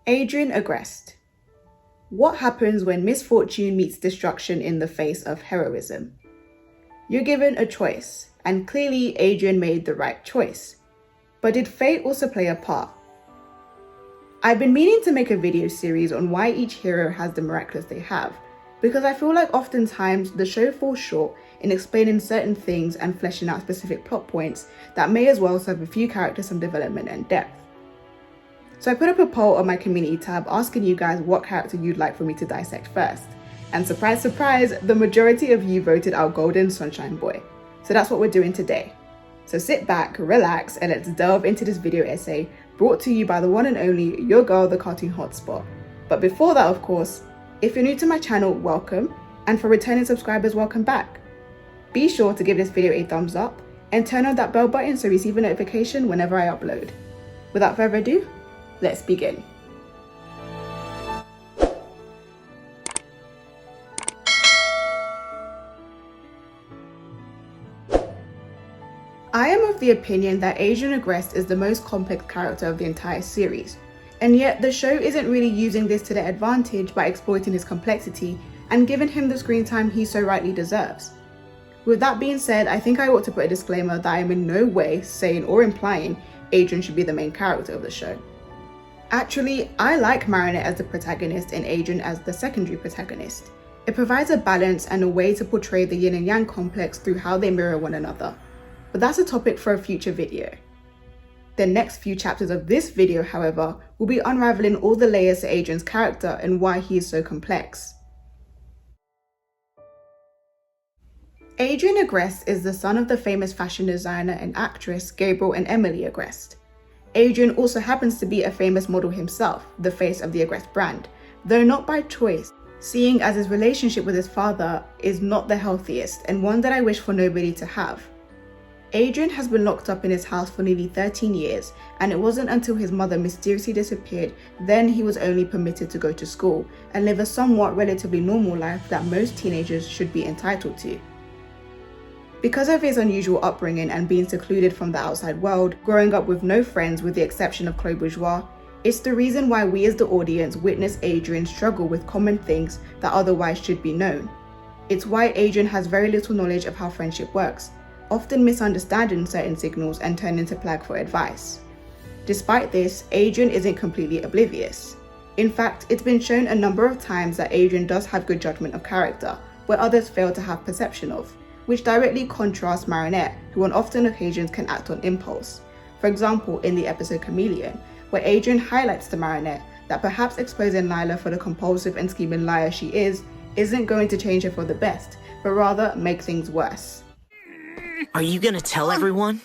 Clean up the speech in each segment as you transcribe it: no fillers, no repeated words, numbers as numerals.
Adrien Agreste. What happens when misfortune meets destruction in the face of heroism? You're given a choice, and clearly Adrien made the right choice. But did fate also play a part? I've been meaning to make a video series on why each hero has the miraculous they have, because I feel like oftentimes the show falls short in explaining certain things and fleshing out specific plot points that may as well serve a few characters some development and depth. So I put up a poll on my community tab asking you guys what character you'd like for me to dissect first. And surprise, surprise, the majority of you voted our golden sunshine boy. So that's what we're doing today. So sit back, relax, and let's delve into this video essay brought to you by the one and only your girl, the cartoon hotspot. But before that, of course, if you're new to my channel, welcome. And for returning subscribers, welcome back. Be sure to give this video a thumbs up and turn on that bell button so you receive a notification whenever I upload. Without further ado, let's begin. I am of the opinion that Adrien Agreste is the most complex character of the entire series, and yet the show isn't really using this to their advantage by exploiting his complexity and giving him the screen time he so rightly deserves. With that being said, I think I ought to put a disclaimer that I am in no way saying or implying Adrien should be the main character of the show. Actually, I like Marinette as the protagonist and Adrien as the secondary protagonist. It provides a balance and a way to portray the yin and yang complex through how they mirror one another. But that's a topic for a future video. The next few chapters of this video, however, will be unraveling all the layers to Adrien's character and why he is so complex. Adrien Agreste is the son of the famous fashion designer and actress Gabriel and Emily Agreste. Adrien also happens to be a famous model himself, the face of the Agreste brand, though not by choice, seeing as his relationship with his father is not the healthiest and one that I wish for nobody to have. Adrien has been locked up in his house for nearly 13 years, and it wasn't until his mother mysteriously disappeared then he was only permitted to go to school and live a somewhat relatively normal life that most teenagers should be entitled to. Because of his unusual upbringing and being secluded from the outside world, growing up with no friends with the exception of Chloe Bourgeois, it's the reason why we as the audience witness Adrien struggle with common things that otherwise should be known. It's why Adrien has very little knowledge of how friendship works, often misunderstanding certain signals and turning to Plagg for advice. Despite this, Adrien isn't completely oblivious. In fact, it's been shown a number of times that Adrien does have good judgment of character, where others fail to have perception of, which directly contrasts Marinette, who on often occasions can act on impulse. For example, in the episode Chameleon, where Adrien highlights to Marinette that perhaps exposing Lila for the compulsive and scheming liar she isn't going to change her for the best, but rather make things worse. Are you gonna tell everyone?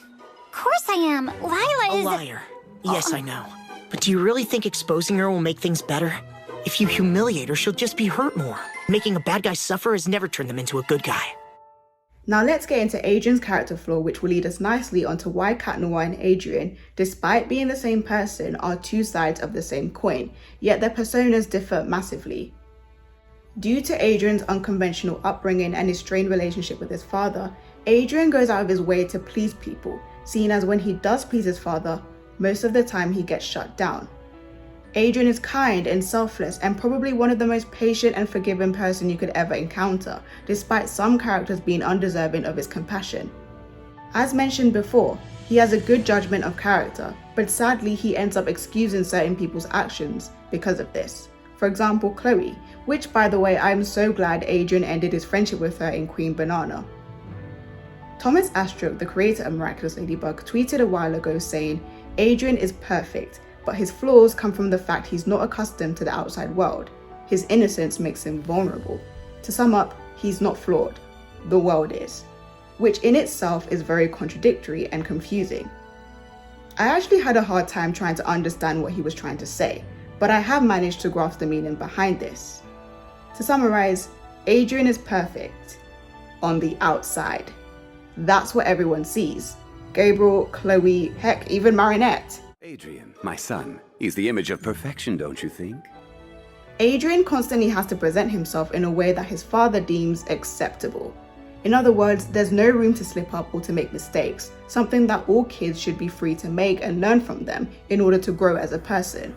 Of course I am. Lila is a liar. Yes, I know. But do you really think exposing her will make things better? If you humiliate her, she'll just be hurt more. Making a bad guy suffer has never turned them into a good guy. Now let's get into Adrien's character flaw, which will lead us nicely onto why Cat Noir and Adrien, despite being the same person, are two sides of the same coin, yet their personas differ massively. Due to Adrien's unconventional upbringing and his strained relationship with his father, Adrien goes out of his way to please people, seeing as when he does please his father, most of the time he gets shut down. Adrien is kind and selfless and probably one of the most patient and forgiving person you could ever encounter, despite some characters being undeserving of his compassion. As mentioned before, he has a good judgment of character, but sadly he ends up excusing certain people's actions because of this. For example, Chloe, which by the way I am so glad Adrien ended his friendship with her in Queen Banana. Thomas Astrup, the creator of Miraculous Ladybug, tweeted a while ago saying, "Adrien is perfect, but his flaws come from the fact he's not accustomed to the outside world. His innocence makes him vulnerable. To sum up, he's not flawed. The world is." Which in itself is very contradictory and confusing. I actually had a hard time trying to understand what he was trying to say, but I have managed to grasp the meaning behind this. To summarize, Adrien is perfect on the outside. That's what everyone sees. Gabriel, Chloe, heck, even Marinette. Adrien, my son, he's the image of perfection, don't you think? Adrien constantly has to present himself in a way that his father deems acceptable. In other words, there's no room to slip up or to make mistakes, something that all kids should be free to make and learn from them in order to grow as a person.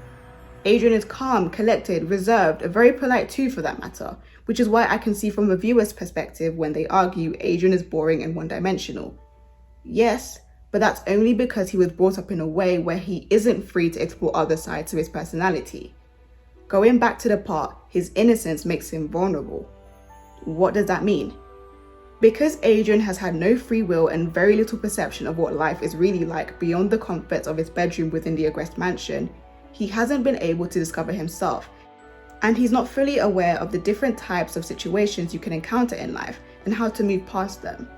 Adrien is calm, collected, reserved, very polite too for that matter, which is why I can see from a viewer's perspective when they argue Adrien is boring and one-dimensional. Yes, but that's only because he was brought up in a way where he isn't free to explore other sides of his personality. Going back to the part, his innocence makes him vulnerable. What does that mean? Because Adrien has had no free will and very little perception of what life is really like beyond the comforts of his bedroom within the Agreste mansion, he hasn't been able to discover himself, and he's not fully aware of the different types of situations you can encounter in life and how to move past them.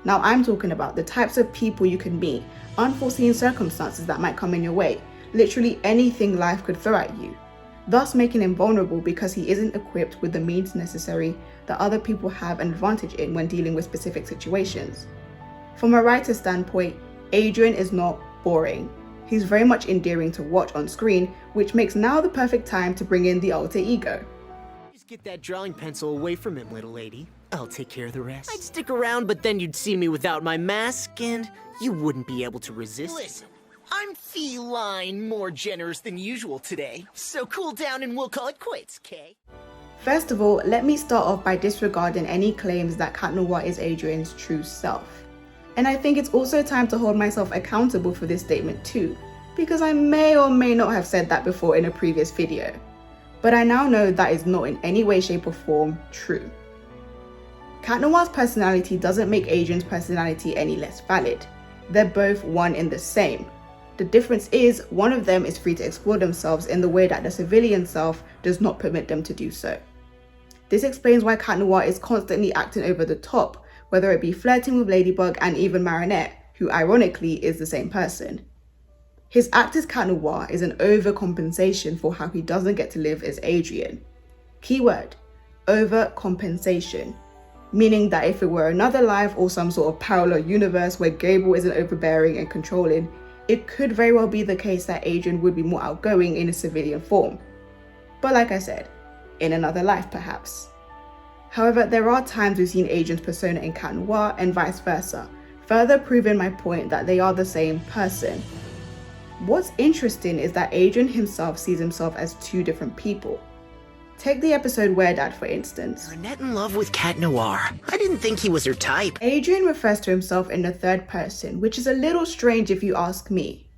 Now I'm talking about the types of people you can meet, unforeseen circumstances that might come in your way, literally anything life could throw at you, thus making him vulnerable because he isn't equipped with the means necessary that other people have an advantage in when dealing with specific situations. From a writer's standpoint, Adrien is not boring. He's very much endearing to watch on screen, which makes now the perfect time to bring in the alter ego. Just get that drawing pencil away from him, little lady. I'll take care of the rest. I'd stick around, but then you'd see me without my mask, and you wouldn't be able to resist. Listen, I'm feline, more generous than usual today, so cool down and we'll call it quits, Kay? First of all, let me start off by disregarding any claims that Cat Noir is Adrien's true self. And I think it's also time to hold myself accountable for this statement too, because I may or may not have said that before in a previous video. But I now know that is not in any way, shape or form true. Cat Noir's personality doesn't make Adrien's personality any less valid. They're both one in the same. The difference is one of them is free to explore themselves in the way that the civilian self does not permit them to do so. This explains why Cat Noir is constantly acting over the top, whether it be flirting with Ladybug and even Marinette, who ironically is the same person. His act as Cat Noir is an overcompensation for how he doesn't get to live as Adrien. Keyword, overcompensation. Meaning that if it were another life or some sort of parallel universe where Gabriel isn't overbearing and controlling, it could very well be the case that Adrien would be more outgoing in a civilian form. But like I said, in another life perhaps. However, there are times we've seen Adrien's persona in Cat Noir and vice versa, further proving my point that they are the same person. What's interesting is that Adrien himself sees himself as two different people. Take the episode Where Dad for instance. Marinette in love with Cat Noir. I didn't think he was her type. Adrien refers to himself in the third person, which is a little strange if you ask me.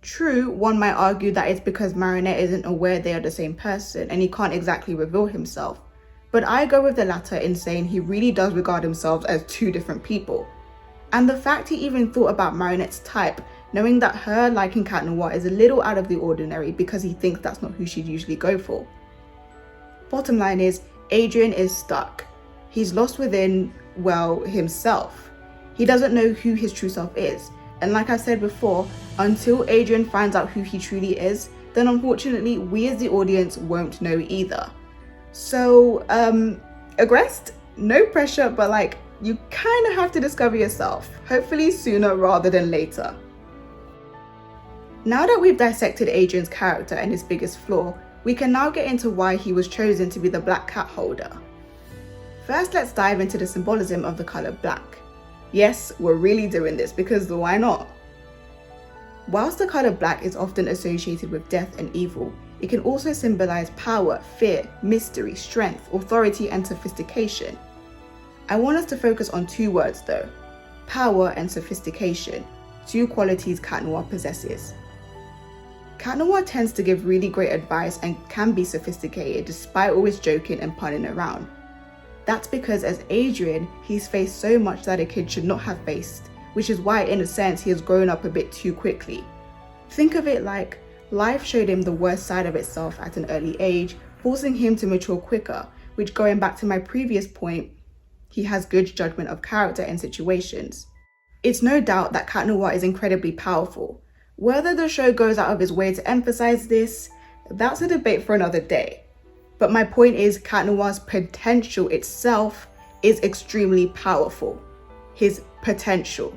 True, one might argue that it's because Marinette isn't aware they are the same person and he can't exactly reveal himself. But I go with the latter in saying he really does regard himself as two different people. And the fact he even thought about Marinette's type, knowing that her liking Cat Noir is a little out of the ordinary because he thinks that's not who she'd usually go for. Bottom line is, Adrien is stuck. He's lost within, well, himself. He doesn't know who his true self is. And like I said before, until Adrien finds out who he truly is, then unfortunately we as the audience won't know either. So, Agreste, no pressure, but like, you kind of have to discover yourself, hopefully sooner rather than later. Now that we've dissected Adrien's character and his biggest flaw, we can now get into why he was chosen to be the black cat holder. First, let's dive into the symbolism of the color black. Yes, we're really doing this because why not? Whilst the color black is often associated with death and evil, it can also symbolize power, fear, mystery, strength, authority, and sophistication. I want us to focus on two words though, power and sophistication, two qualities Cat Noir possesses. Cat Noir tends to give really great advice and can be sophisticated despite always joking and punning around. That's because as Adrien, he's faced so much that a kid should not have faced, which is why in a sense he has grown up a bit too quickly. Think of it like life showed him the worst side of itself at an early age, forcing him to mature quicker, which going back to my previous point, he has good judgment of character and situations. It's no doubt that Cat Noir is incredibly powerful. Whether the show goes out of its way to emphasize this, that's a debate for another day. But my point is Cat Noir's potential itself is extremely powerful. His potential.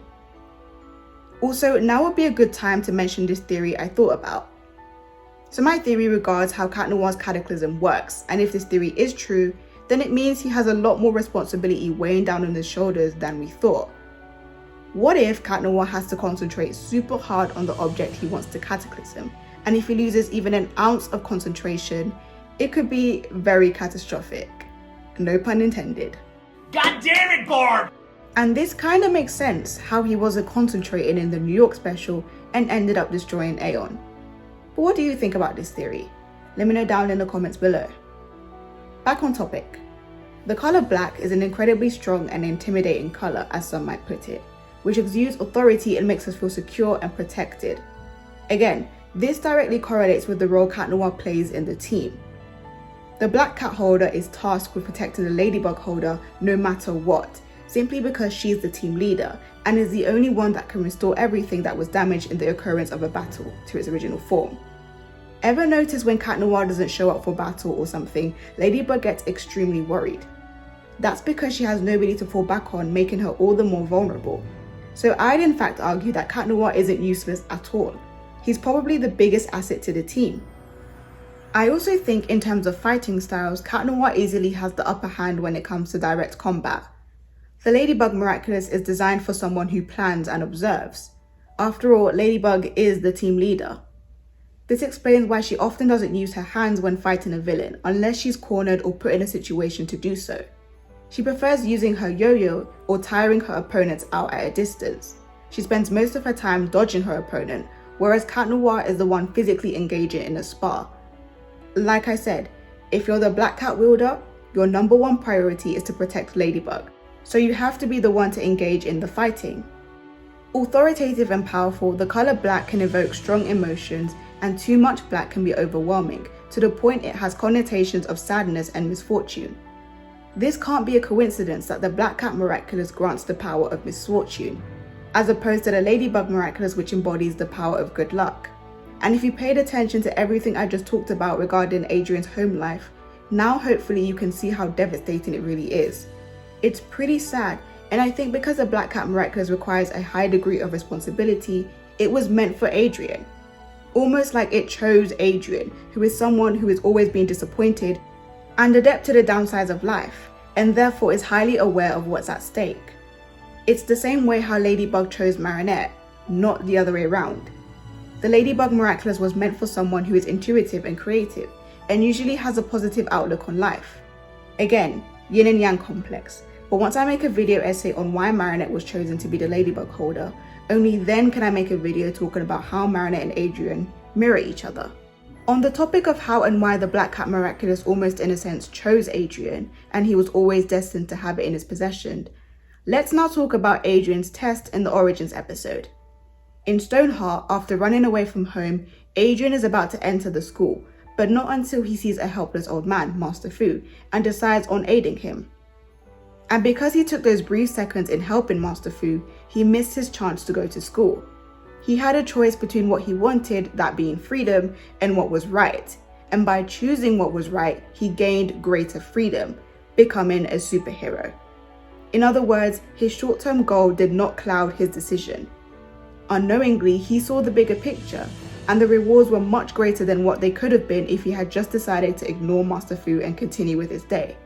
Also, now would be a good time to mention this theory I thought about. So my theory regards how Cat Noir's cataclysm works, and if this theory is true, then it means he has a lot more responsibility weighing down on his shoulders than we thought. What if Cat Noir has to concentrate super hard on the object he wants to cataclysm, and if he loses even an ounce of concentration, it could be very catastrophic. No pun intended. God damn it, Barb! And this kind of makes sense how he wasn't concentrating in the New York special and ended up destroying Aeon. But what do you think about this theory? Let me know down in the comments below. Back on topic. The color black is an incredibly strong and intimidating color, as some might put it, which exudes authority and makes us feel secure and protected. Again, this directly correlates with the role Cat Noir plays in the team. The black cat holder is tasked with protecting the ladybug holder no matter what, simply because she's the team leader and is the only one that can restore everything that was damaged in the occurrence of a battle to its original form. Ever notice when Cat Noir doesn't show up for battle or something, Ladybug gets extremely worried? That's because she has nobody to fall back on, making her all the more vulnerable. So I'd in fact argue that Cat Noir isn't useless at all. He's probably the biggest asset to the team. I also think in terms of fighting styles, Cat Noir easily has the upper hand when it comes to direct combat. The Ladybug Miraculous is designed for someone who plans and observes. After all, Ladybug is the team leader. This explains why she often doesn't use her hands when fighting a villain, unless she's cornered or put in a situation to do so. She prefers using her yo-yo or tiring her opponents out at a distance. She spends most of her time dodging her opponent, whereas Cat Noir is the one physically engaging in a spar. Like I said, if you're the Black Cat wielder, your number one priority is to protect Ladybug, so you have to be the one to engage in the fighting. Authoritative and powerful, the color black can evoke strong emotions, and too much black can be overwhelming, to the point it has connotations of sadness and misfortune. This can't be a coincidence that the Black Cat Miraculous grants the power of misfortune, as opposed to the Ladybug Miraculous, which embodies the power of good luck. And if you paid attention to everything I just talked about regarding Adrien's home life, now hopefully you can see how devastating it really is. It's pretty sad, and I think because the Black Cat Miraculous requires a high degree of responsibility, it was meant for Adrien. Almost like it chose Adrien, who is someone who is always being disappointed and adept to the downsides of life, and therefore is highly aware of what's at stake. It's the same way how Ladybug chose Marinette, not the other way around. The Ladybug Miraculous was meant for someone who is intuitive and creative, and usually has a positive outlook on life. Again, yin and yang complex, but once I make a video essay on why Marinette was chosen to be the Ladybug holder, only then can I make a video talking about how Marinette and Adrien mirror each other. On the topic of how and why the Black Cat Miraculous almost in a sense chose Adrien, and he was always destined to have it in his possession, let's now talk about Adrien's test in the Origins episode. In Stoneheart, after running away from home, Adrien is about to enter the school, but not until he sees a helpless old man, Master Fu, and decides on aiding him. And because he took those brief seconds in helping Master Fu, he missed his chance to go to school. He had a choice between what he wanted, that being freedom, and what was right. And by choosing what was right, he gained greater freedom, becoming a superhero. In other words, his short-term goal did not cloud his decision. Unknowingly, he saw the bigger picture, and the rewards were much greater than what they could have been if he had just decided to ignore Master Fu and continue with his day.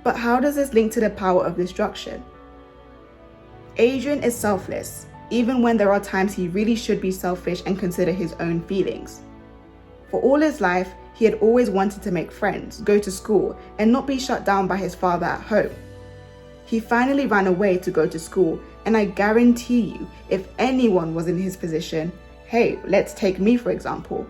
But how does this link to the power of destruction? Adrien is selfless, even when there are times he really should be selfish and consider his own feelings. For all his life, he had always wanted to make friends, go to school, and not be shut down by his father at home. He finally ran away to go to school, and I guarantee you, if anyone was in his position, hey, let's take me for example.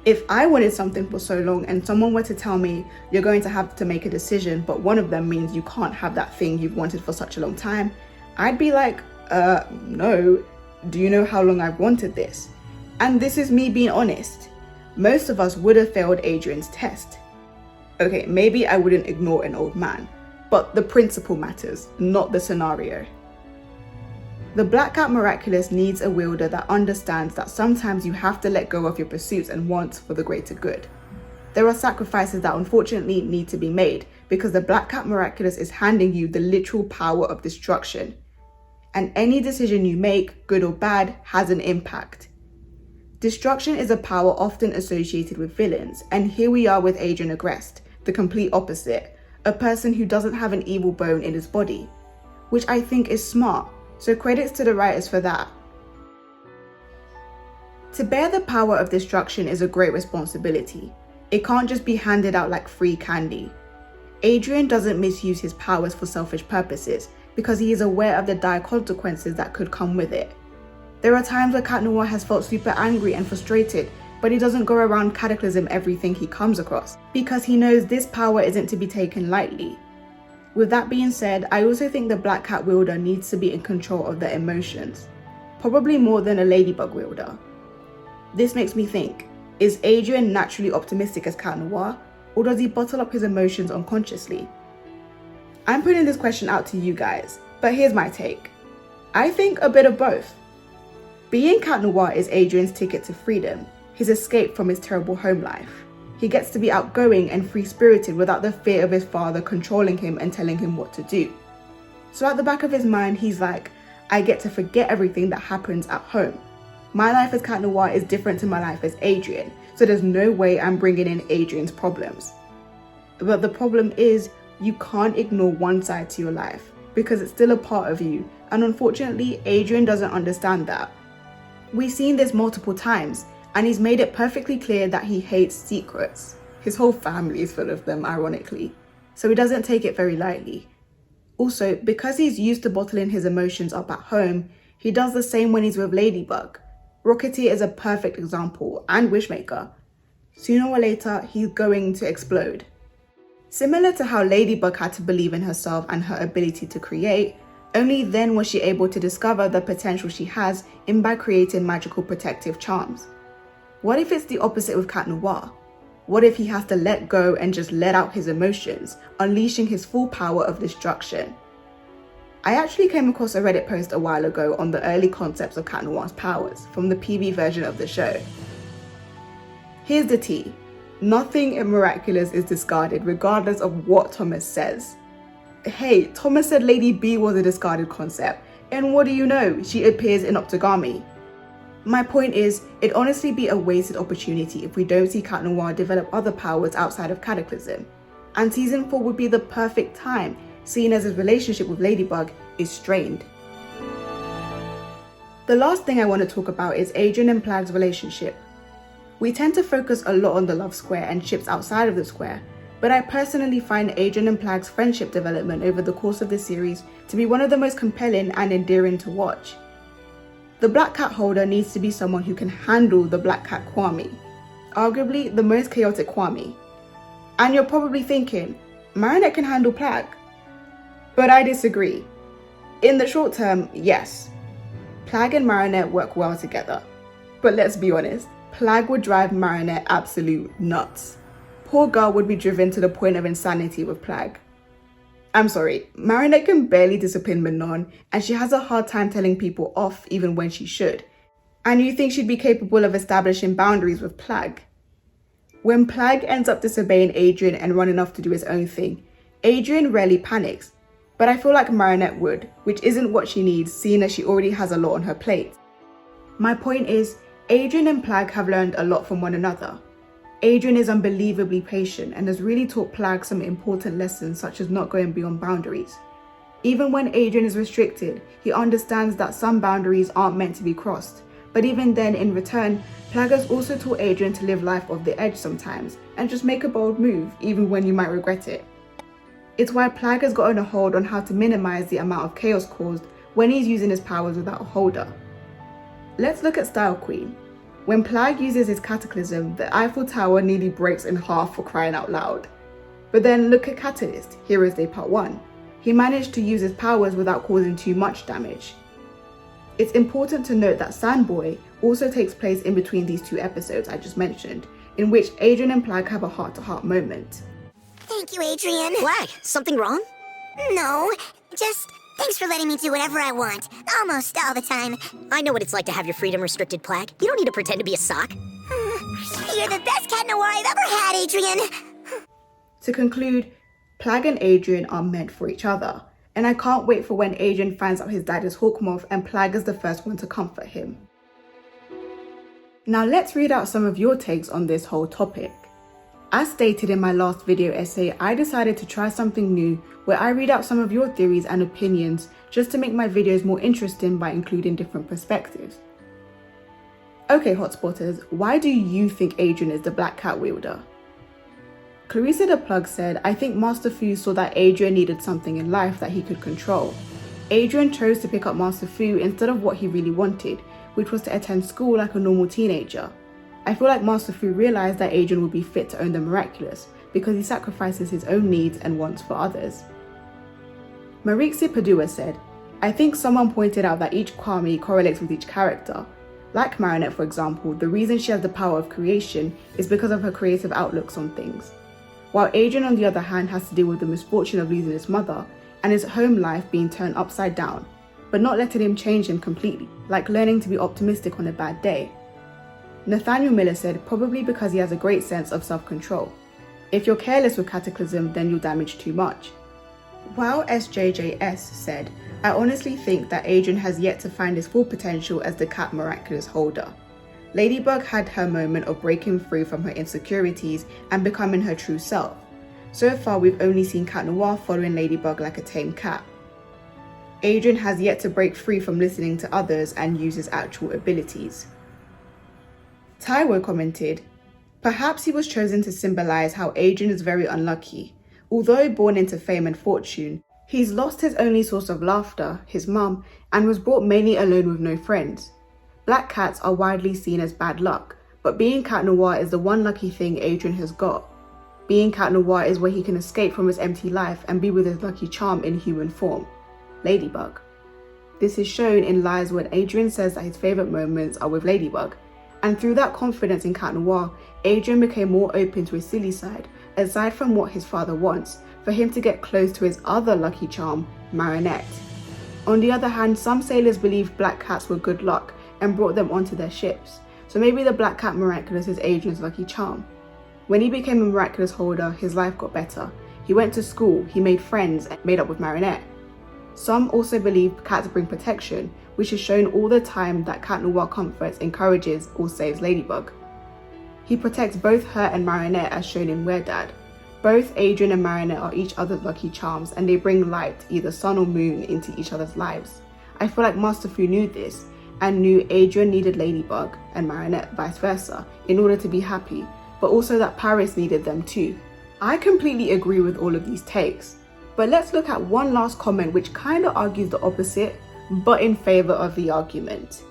If I wanted something for so long and someone were to tell me, you're going to have to make a decision, but one of them means you can't have that thing you've wanted for such a long time, I'd be like, no, do you know how long I've wanted this? And this is me being honest. Most of us would have failed Adrien's test. Okay, maybe I wouldn't ignore an old man, but the principle matters, not the scenario. The Black Cat Miraculous needs a wielder that understands that sometimes you have to let go of your pursuits and wants for the greater good. There are sacrifices that unfortunately need to be made because the Black Cat Miraculous is handing you the literal power of destruction. And any decision you make, good or bad, has an impact. Destruction is a power often associated with villains, and here we are with Adrien Agreste, the complete opposite, a person who doesn't have an evil bone in his body, which I think is smart. So credits to the writers for that. To bear the power of destruction is a great responsibility. It can't just be handed out like free candy. Adrien doesn't misuse his powers for selfish purposes because he is aware of the dire consequences that could come with it. There are times where Cat Noir has felt super angry and frustrated, but he doesn't go around cataclysm everything he comes across because he knows this power isn't to be taken lightly. With that being said, I also think the Black Cat wielder needs to be in control of their emotions, probably more than a ladybug wielder. This makes me think, is Adrien naturally optimistic as Cat Noir, or does he bottle up his emotions unconsciously? I'm putting this question out to you guys, but here's my take. I think a bit of both. Being Cat Noir is Adrien's ticket to freedom, his escape from his terrible home life. He gets to be outgoing and free-spirited without the fear of his father controlling him and telling him what to do. So at the back of his mind, he's like, I get to forget everything that happens at home. My life as Cat Noir is different to my life as Adrien, so there's no way I'm bringing in Adrien's problems. But the problem is, you can't ignore one side to your life, because it's still a part of you, and unfortunately, Adrien doesn't understand that. We've seen this multiple times, and he's made it perfectly clear that he hates secrets. His whole family is full of them, ironically, so he doesn't take it very lightly. Also, because he's used to bottling his emotions up at home, he does the same when he's with Ladybug. Rocketeer is a perfect example, and Wishmaker. Sooner or later, he's going to explode. Similar to how Ladybug had to believe in herself and her ability to create, only then was she able to discover the potential she has by creating magical protective charms. What if it's the opposite with Cat Noir? What if he has to let go and just let out his emotions, unleashing his full power of destruction? I actually came across a Reddit post a while ago on the early concepts of Cat Noir's powers from the PB version of the show. Here's the tea. Nothing in Miraculous is discarded regardless of what Thomas says. Hey, Thomas said Lady B was a discarded concept, and what do you know, she appears in Octogami. My point is, it'd honestly be a wasted opportunity if we don't see Cat Noir develop other powers outside of Cataclysm. And season 4 would be the perfect time, seeing as his relationship with Ladybug is strained. The last thing I want to talk about is Adrien and Plagg's relationship. We tend to focus a lot on the love square and ships outside of the square, but I personally find Adrien and Plagg's friendship development over the course of the series to be one of the most compelling and endearing to watch. The Black Cat holder needs to be someone who can handle the Black Cat Kwame, arguably the most chaotic Kwame. And you're probably thinking, Marinette can handle Plagg. But I disagree. In the short term, yes, Plagg and Marinette work well together. But let's be honest, Plagg would drive Marinette absolute nuts. Poor girl would be driven to the point of insanity with Plagg. I'm sorry, Marinette can barely discipline Manon, and she has a hard time telling people off even when she should. And you think she'd be capable of establishing boundaries with Plagg? When Plagg ends up disobeying Adrien and running off to do his own thing, Adrien rarely panics, but I feel like Marinette would, which isn't what she needs, seeing as she already has a lot on her plate. My point is, Adrien and Plagg have learned a lot from one another. Adrien is unbelievably patient and has really taught Plagg some important lessons such as not going beyond boundaries. Even when Adrien is restricted, he understands that some boundaries aren't meant to be crossed. But even then, in return, Plagg has also taught Adrien to live life off the edge sometimes and just make a bold move even when you might regret it. It's why Plagg has gotten a hold on how to minimize the amount of chaos caused when he's using his powers without a holder. Let's look at Style Queen. When Plagg uses his Cataclysm, the Eiffel Tower nearly breaks in half for crying out loud. But then look at Catalyst, Heroes Day Part 1. He managed to use his powers without causing too much damage. It's important to note that Sandboy also takes place in between these two episodes I just mentioned, in which Adrien and Plagg have a heart-to-heart moment. Thank you, Adrien. Plagg, something wrong? No, just thanks for letting me do whatever I want, almost all the time. I know what it's like to have your freedom restricted, Plagg. You don't need to pretend to be a sock. You're the best Cat Noir I've ever had, Adrien. To conclude, Plagg and Adrien are meant for each other, and I can't wait for when Adrien finds out his dad is Hawkmoth and Plagg is the first one to comfort him. Now let's read out some of your takes on this whole topic. As stated in my last video essay, I decided to try something new where I read out some of your theories and opinions just to make my videos more interesting by including different perspectives. Okay, Hotspotters, why do you think Adrien is the Black Cat wielder? Clarissa the Plug said, I think Master Fu saw that Adrien needed something in life that he could control. Adrien chose to pick up Master Fu instead of what he really wanted, which was to attend school like a normal teenager. I feel like Master Fu realized that Adrien would be fit to own the Miraculous because he sacrifices his own needs and wants for others. Marixie Padua said, I think someone pointed out that each Kwame correlates with each character. Like Marinette, for example, the reason she has the power of creation is because of her creative outlooks on things. While Adrien, on the other hand, has to deal with the misfortune of losing his mother and his home life being turned upside down, but not letting him change him completely, like learning to be optimistic on a bad day. Nathaniel Miller said, probably because he has a great sense of self-control. If you're careless with Cataclysm, then you'll damage too much. While SJJS said, I honestly think that Adrien has yet to find his full potential as the Cat Miraculous holder. Ladybug had her moment of breaking free from her insecurities and becoming her true self. So far, we've only seen Cat Noir following Ladybug like a tame cat. Adrien has yet to break free from listening to others and use his actual abilities. Taiwo commented, perhaps he was chosen to symbolize how Adrien is very unlucky. Although born into fame and fortune, he's lost his only source of laughter, his mum, and was brought mainly alone with no friends. Black cats are widely seen as bad luck, but being Cat Noir is the one lucky thing Adrien has got. Being Cat Noir is where he can escape from his empty life and be with his lucky charm in human form, Ladybug. This is shown in Lies when Adrien says that his favourite moments are with Ladybug, and through that confidence in Cat Noir, Adrien became more open to his silly side, aside from what his father wants, for him to get close to his other lucky charm, Marinette. On the other hand, some sailors believed black cats were good luck and brought them onto their ships, so maybe the Black Cat Miraculous is Adrien's lucky charm. When he became a Miraculous holder, his life got better. He went to school, he made friends, and made up with Marinette. Some also believe cats bring protection, which is shown all the time that Cat Noir comforts, encourages, or saves Ladybug. He protects both her and Marinette as shown in We're Dad. Both Adrien and Marinette are each other's lucky charms and they bring light, either sun or moon, into each other's lives. I feel like Master Fu knew this and knew Adrien needed Ladybug and Marinette vice versa in order to be happy, but also that Paris needed them too. I completely agree with all of these takes, but let's look at one last comment which kinda argues the opposite, but in favour of the argument.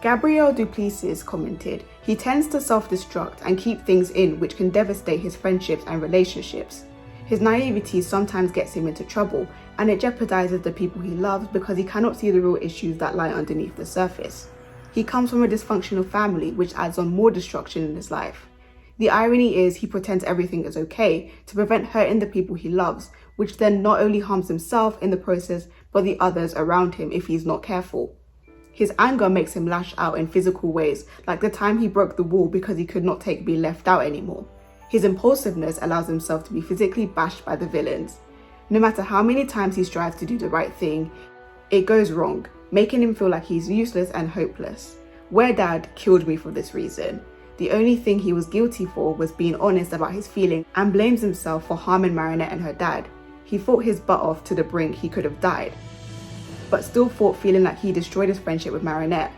Gabriel Duplessis commented, he tends to self-destruct and keep things in which can devastate his friendships and relationships. His naivety sometimes gets him into trouble and it jeopardizes the people he loves because he cannot see the real issues that lie underneath the surface. He comes from a dysfunctional family which adds on more destruction in his life. The irony is he pretends everything is okay to prevent hurting the people he loves, which then not only harms himself in the process but the others around him if he's not careful. His anger makes him lash out in physical ways, like the time he broke the wall because he could not take being left out anymore. His impulsiveness allows himself to be physically bashed by the villains. No matter how many times he strives to do the right thing, it goes wrong, making him feel like he's useless and hopeless. We're Dad killed me for this reason. The only thing he was guilty for was being honest about his feelings and blames himself for harming Marinette and her dad. He fought his butt off to the brink he could have died, but still fought feeling like he destroyed his friendship with Marinette.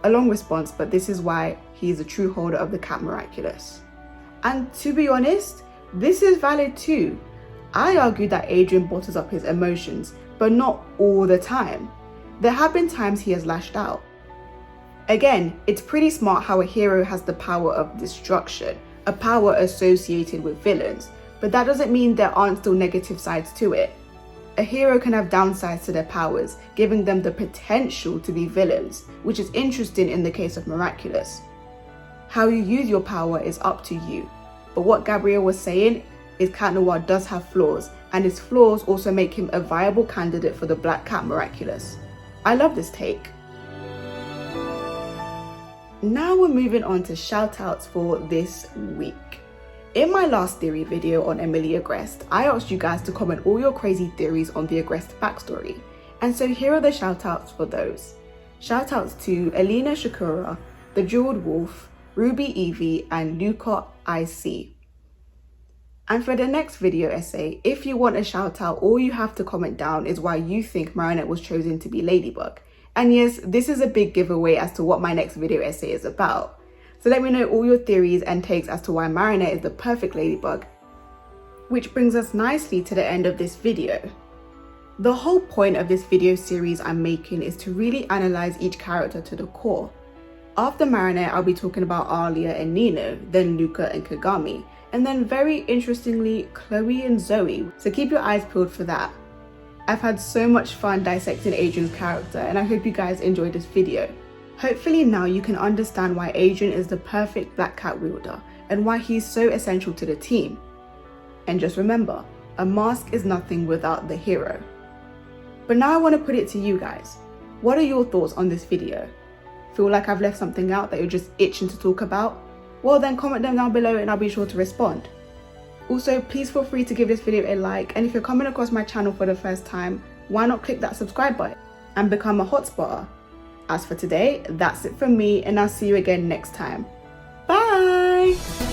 A long response, but this is why he is a true holder of the Cat Miraculous. And to be honest, this is valid too. I argue that Adrien bottles up his emotions, but not all the time. There have been times he has lashed out. Again, it's pretty smart how a hero has the power of destruction, a power associated with villains, but that doesn't mean there aren't still negative sides to it. A hero can have downsides to their powers, giving them the potential to be villains, which is interesting in the case of Miraculous. How you use your power is up to you, but what Gabriel was saying is Cat Noir does have flaws, and his flaws also make him a viable candidate for the Black Cat Miraculous. I love this take. Now we're moving on to shoutouts for this week. In my last theory video on Adrien Agreste, I asked you guys to comment all your crazy theories on the Agreste backstory, and so here are the shoutouts for those. Shoutouts to Alina Shakura, The Jeweled Wolf, Ruby Evie, and Luca IC. And for the next video essay, if you want a shout out, all you have to comment down is why you think Marinette was chosen to be Ladybug. And yes, this is a big giveaway as to what my next video essay is about. So let me know all your theories and takes as to why Marinette is the perfect ladybug. Which brings us nicely to the end of this video. The whole point of this video series I'm making is to really analyze each character to the core. After Marinette, I'll be talking about Alia and Nino, then Luca and Kagami, and then very interestingly, Chloe and Zoe, so keep your eyes peeled for that. I've had so much fun dissecting Adrien's character, and I hope you guys enjoyed this video. Hopefully now you can understand why Adrien is the perfect black cat wielder, and why he's so essential to the team. And just remember, a mask is nothing without the hero. But now I want to put it to you guys. What are your thoughts on this video? Feel like I've left something out that you're just itching to talk about? Well then comment them down below and I'll be sure to respond. Also, please feel free to give this video a like, and if you're coming across my channel for the first time, why not click that subscribe button and become a hotspotter? As for today, that's it from me, and I'll see you again next time. Bye!